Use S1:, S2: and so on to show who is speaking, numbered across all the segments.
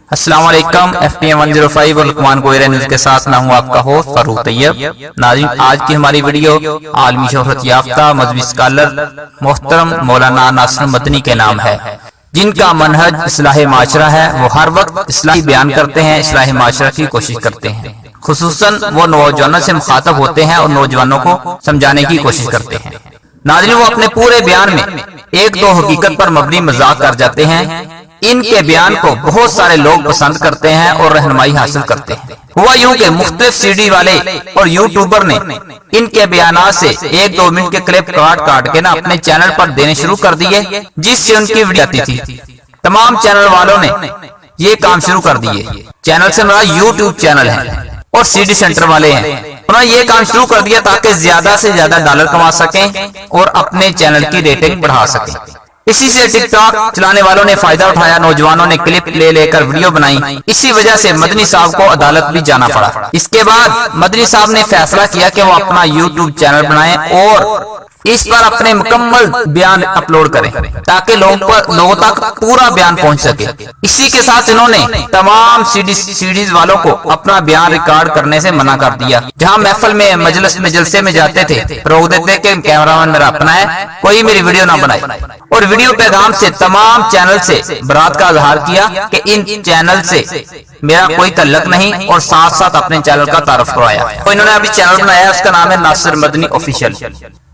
S1: अस्सलाम वालेकुम। FPM 105 और लुकमान गोजरा न्यूज के साथ मैं हूं आपका होस्ट फारूक तैयब। नाज़रीन, आज की हमारी वीडियो आलमी शोहरत याफ्ता मजहबी स्कॉलर मोहतरम मौलाना नासिर मदनी के नाम है, जिनका मनहज इस्लाह माशरा है। वो हर वक्त इस्लाही बयान करते हैं, इस्लाह माशरा की कोशिश करते हैं। खुसूसन वो नौजवानों से मुखातब होते हैं और नौजवानों को समझाने की कोशिश करते हैं। नाज़रीन, वो अपने पूरे बयान में एक दो हकीकत पर मबनी मजाक कर जाते हैं। इनके बयान को बहुत सारे लोग पसंद करते हैं और रहनुमाई हासिल करते हैं। हुआ यूं कि मुख्तलिफ सीडी वाले और यूट्यूबर ने इनके बयानात से एक दो मिनट के क्लिप काट काट के ना अपने चैनल पर देने शुरू कर दिए, जिससे उनकी वीडियो आती थी। तमाम चैनल वालों ने ये काम शुरू कर दिए। चैनल से मेरा यूट्यूब चैनल है और सीडी सेंटर वाले हैं, उन्होंने ये काम शुरू कर दिया ताकि ज्यादा से ज्यादा डॉलर कमा सकें और अपने चैनल की रेटिंग बढ़ा सकें। इसी से टिकटॉक चलाने वालों ने फायदा उठाया, नौजवानों ने क्लिप ले लेकर वीडियो बनाई। इसी वजह से मदनी साहब को अदालत भी जाना पड़ा। इसके बाद मदनी साहब ने फैसला किया कि वो अपना यूट्यूब चैनल बनाएं और इस पर अपने मुकम्मल बयान अपलोड करें ताकि लोगों तक पूरा बयान पहुंच सके। इसी के साथ इन्होंने तमाम सीडीज वालों को अपना बयान रिकॉर्ड करने से मना कर दिया। जहां महफिल में मजलिस में जलसे में जाते थे, रोक देते कि कैमरामैन मेरा अपना है, कोई मेरी वीडियो ना बनाए। और वीडियो पैगाम से तमाम चैनल से बरात का इजहार किया कि इन चैनल से मेरा कोई तल्लक नहीं, और साथ साथ अपने चैनल का तारुफ करवाया। तो इन्होंने अभी चैनल बनाया, उसका नाम है नासिर मदनी ऑफिशियल।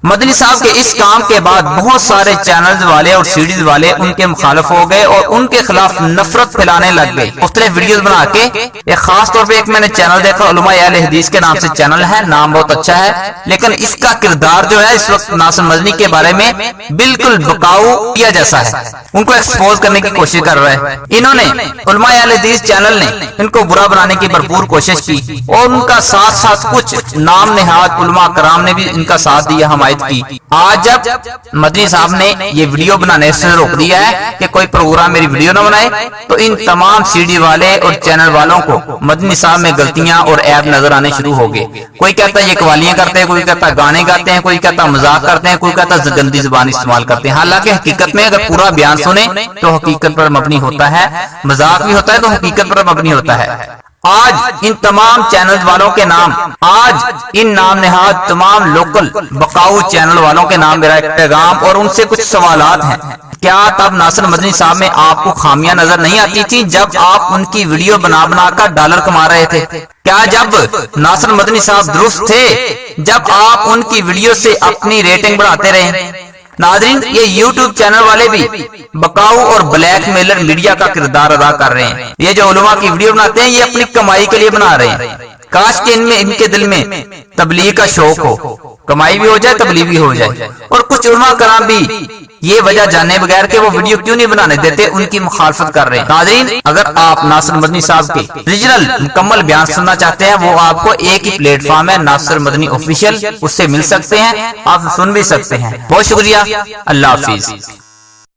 S1: मदनी साहब के इस काम के बाद बहुत सारे चैनल्स वाले और सीडीज वाले उनके मुखालिफ हो गए और उनके खिलाफ नफरत फैलाने लग गए। मुख्तलिफ वीडियोस बना के एक खास तौर पे एक मैंने चैनल देखा, उलमाए अहले हदीस के नाम से चैनल है, नाम बहुत अच्छा है, लेकिन इसका किरदार जो है इस वक्त नासिर मदनी के बारे में बिल्कुल बकाऊ किया जैसा है। उनको एक्सपोज करने की कोशिश कर रहा है। इन्होंने उलमाए अहले हदीस चैनल ने इनको बुरा बनाने की भरपूर कोशिश की और उनका साथ साथ कुछ नाम नेहाद उलमा कराम ने भी इनका साथ दिया, हमायत की। आज जब मदनी साहब ने ये वीडियो बनाने से रोक दिया है कि कोई प्रोग्राम मेरी वीडियो ना बनाए, तो इन तमाम सीडी वाले और चैनल वालों को मदनी साहब में गलतियां और ऐब नजर आने शुरू हो गए। कोई कहता है ये कवालियां करते हैं, कोई कहता है गाने गाते हैं, कोई कहता है मजाक करते हैं, कोई कहता है गंदी जुबान इस्तेमाल करते हैं। हालांकि हकीकत में अगर पूरा बयान सुने तो हकीकत पर मबनी होता है, मजाक भी होता है तो हकीकत पर मबनी होता है। आज इन तमाम चैनल वालों के नाम, आज इन नाम नेहाद तमाम लोकल बकाऊ चैनल वालों के नाम मेरा एक पैगाम और उनसे कुछ सवालात हैं। क्या तब नासिर मदनी साहब में आपको खामियां नजर नहीं आती थी जब आप उनकी वीडियो बना बना कर डॉलर कमा रहे थे? क्या जब नासिर मदनी साहब दुरुस्त थे जब आप उनकी वीडियो से अपनी रेटिंग बढ़ाते रहे? नाज़रीन, ये YouTube चैनल वाले भी बकाऊ और ब्लैक मेलर मीडिया का किरदार अदा कर रहे हैं। ये जो उलमा की वीडियो बनाते हैं ये अपनी कमाई के लिए बना रहे हैं। काश कि इनके दिल में तबलीग का शौक हो, कमाई भी हो जाए, तबलीग भी हो जाए। और कुछ उलमा कराम भी ये वजह जाने बगैर कि वो वीडियो क्यों नहीं बनाने देते, उनकी मुखालफत कर रहे हैं। नाज़रीन, अगर आप नासिर मदनी साहब के ओरिजिनल मुकम्मल बयान सुनना चाहते हैं, वो आपको एक ही प्लेटफॉर्म है नासिर मदनी ऑफिशियल, उससे मिल सकते हैं, आप सुन भी सकते हैं। बहुत शुक्रिया, अल्लाह हाफिज।